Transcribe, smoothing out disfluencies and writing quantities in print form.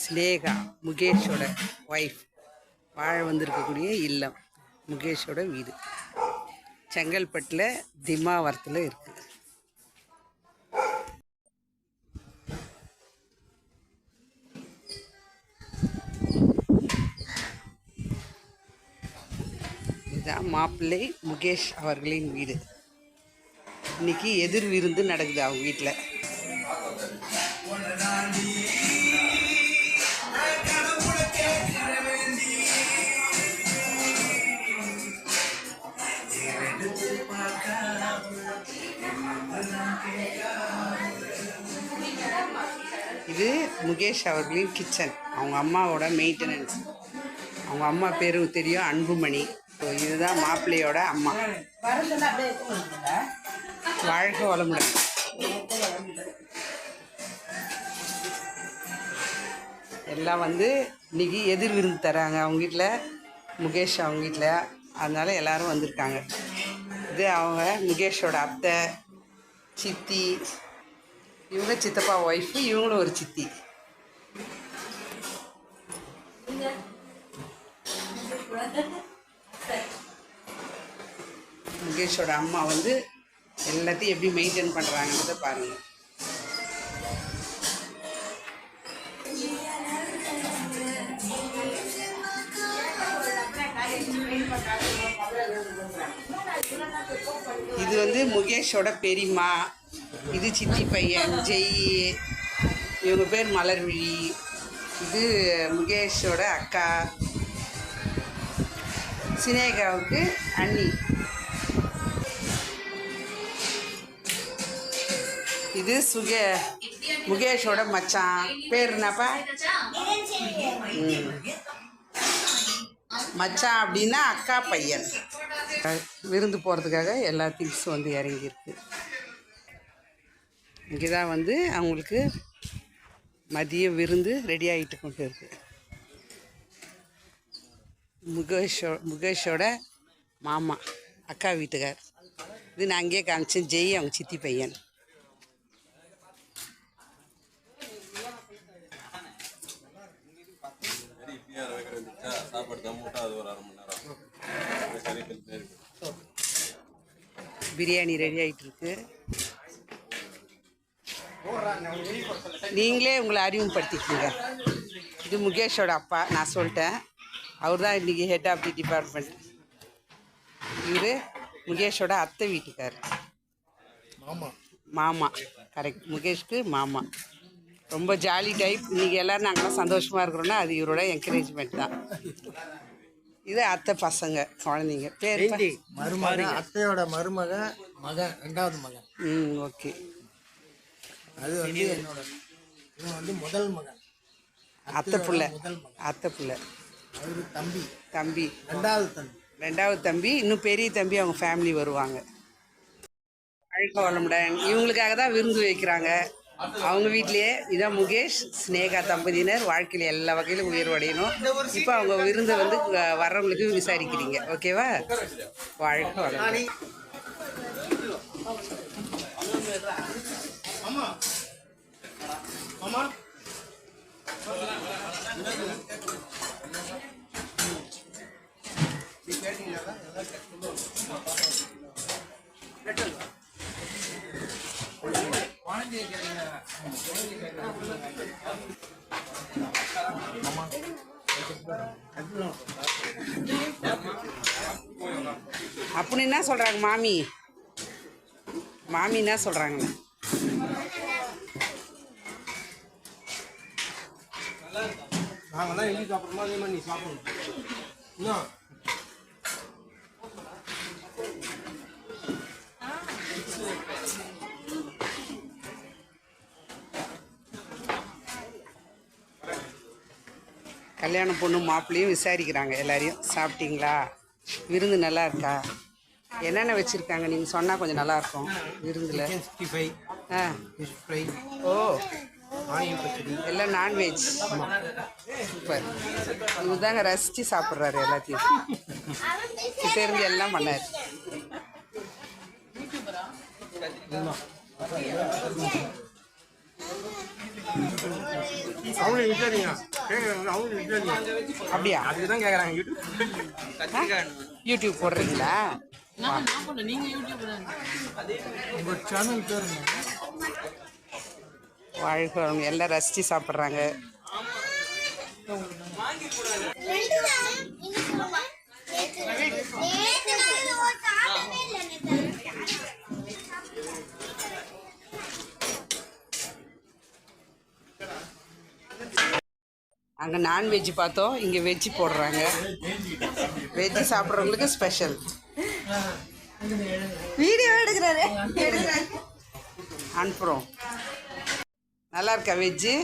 Sneha முகேஷோட wife வாழ வந்திருக்கக்கூடிய இல்லம் முகேஷோட வீடு செங்கல்பட்டில் திமாவரத்தில் இருக்குது. இதுதான் மாப்பிள்ளை முகேஷ் அவர்களின் வீடு. இன்னைக்கு எதிர் விருந்து நடக்குது அவங்க வீட்டில். இது முகேஷ் அவர்களின் கிச்சன். அவங்க அம்மாவோட மெயின்டெனன்ஸ். அவங்க அம்மா பேரும் தெரியும், அன்புமணி. ஸோ இதுதான் மாப்பிள்ளையோட அம்மா. வாழ்க வளமுடன். எல்லாம் இன்னைக்கு எதிர் விருந்து தராங்க அவங்க வீட்டில், முகேஷ் அவங்க வீட்டில். அதனால எல்லோரும் வந்திருக்காங்க. இது அவங்க முகேஷோட அத்தை, சித்தி, இவங்க சித்தப்பா ஒய்ஃபு, இவங்களும் ஒரு சித்தி. முகேஷோட அம்மா எல்லாத்தையும் எப்படி மெயின்டைன் பண்ணுறாங்கன்றத பாருங்கள். இது முகேஷோட பெரியம்மா, இது சித்தி பையன் ஜெய், இவங்க பேர் மலர்விழி. இது முகேஷோட அக்கா சினேகாவுக்கு அண்ணி. இது முகேஷோட மச்சான். பேர் என்னப்பா? மச்சான் அப்படின்னா அக்கா பையன். விருந்து போகிறதுக்காக எல்லா திங்ஸும் இறங்கியிருக்கு. இங்கே தான் அவங்களுக்கு மதிய விருந்து ரெடி ஆகிட்டு கொண்டு இருக்கு. முகேஷோட மாமா, அக்கா வீட்டுக்கார். இது நான் அங்கேயே காமிச்சேன், ஜெய் அவங்க சித்தி பையன். பிரியாணி ரெடி ஆகிட்டு இருக்கு. நீங்களே உங்களை அறிமுகப்படுத்திக்கோங்க. இது முகேஷோட அப்பா, நான் சொல்லிட்டேன். அவர் தான் இன்றைக்கி ஹெட் ஆஃப் தி டிபார்ட்மெண்ட். இவர் முகேஷோட அத்தை வீட்டுக்கார், மாமா. கரெக்ட், முகேஷ்க்கு மாமா. ரொம்ப ஜாலி டைப். இன்றைக்கி எல்லோரும் நாங்கள்லாம் சந்தோஷமாக இருக்கிறோன்னா அது இவரோட என்கரேஜ்மெண்ட் தான். இது அத்தை பசங்க, குழந்தைங்க. பேர் மருமக, அத்தையோட மருமக, மகன், ரெண்டாவது மகன். ஓகே. அது என்னோட முதல் மகன், அத்தை பிள்ளை. அத்தை பிள்ளை. அவரு தம்பி. தம்பி ரெண்டாவது தம்பி. இன்னும் பெரிய தம்பி அவங்க ஃபேமிலி வருவாங்க. வாழ்க வளமுடன். இவங்களுக்காக தான் விருந்து வைக்கிறாங்க அவங்க வீட்லேயே. இதான் முகேஷ் ஸ்னேகா தம்பதியினர் வாழ்க்கையில் எல்லா வகையிலும் உயர்வடையணும். இப்போ அவங்க விருந்து வர்றவங்களுக்கு விசாரிக்கிறீங்க. ஓகேவா? வாழ்க வளமுடன். அப்படி என்ன சொல்கிறாங்க மாமி? என்ன சொல்கிறாங்க? நாங்கள்லாம் எழுதி சாப்பிட்றோமா, அதே மாதிரி நீ சாப்பிடணும். இன்னும் கல்யாண பொண்ணு மாப்பிள்ளையும் விசாரிக்கிறாங்க எல்லாரையும். சாப்பிட்டீங்களா? விருந்து நல்லா இருக்கா? என்னென்ன வச்சுருக்காங்க நீங்கள் சொன்னால் கொஞ்சம் நல்லாயிருக்கும் விருந்தில். 65. Fish fry. ஓ, ஆனியன் பச்சடி, எல்லாம் நான்வெஜ். சூப்பர். இவர் தாங்க ரசித்து சாப்பிட்றாரு எல்லாத்தையும். கிட்டேருந்து எல்லாம் பண்ணார். அவங்களே விசாரிங்க. அப்படியா? அதுக்கு தான் கேட்குறாங்க யூடியூப். யூடியூப் போடுறீங்களா? உங்கள் சேனல் பேர் என்ன? வாழ்க்கை எல்லாம் ரசித்து சாப்பிட்றாங்க. அங்கே நான்வெஜ் பார்த்தோம், இங்கே வெஜ்ஜு போடுறாங்க. Veg சாப்பிட்றவங்களுக்கு special. வீடியோ எடுக்கிறாரு, அனுப்புகிறோம். நல்லா இருக்கா வெஜ்ஜு?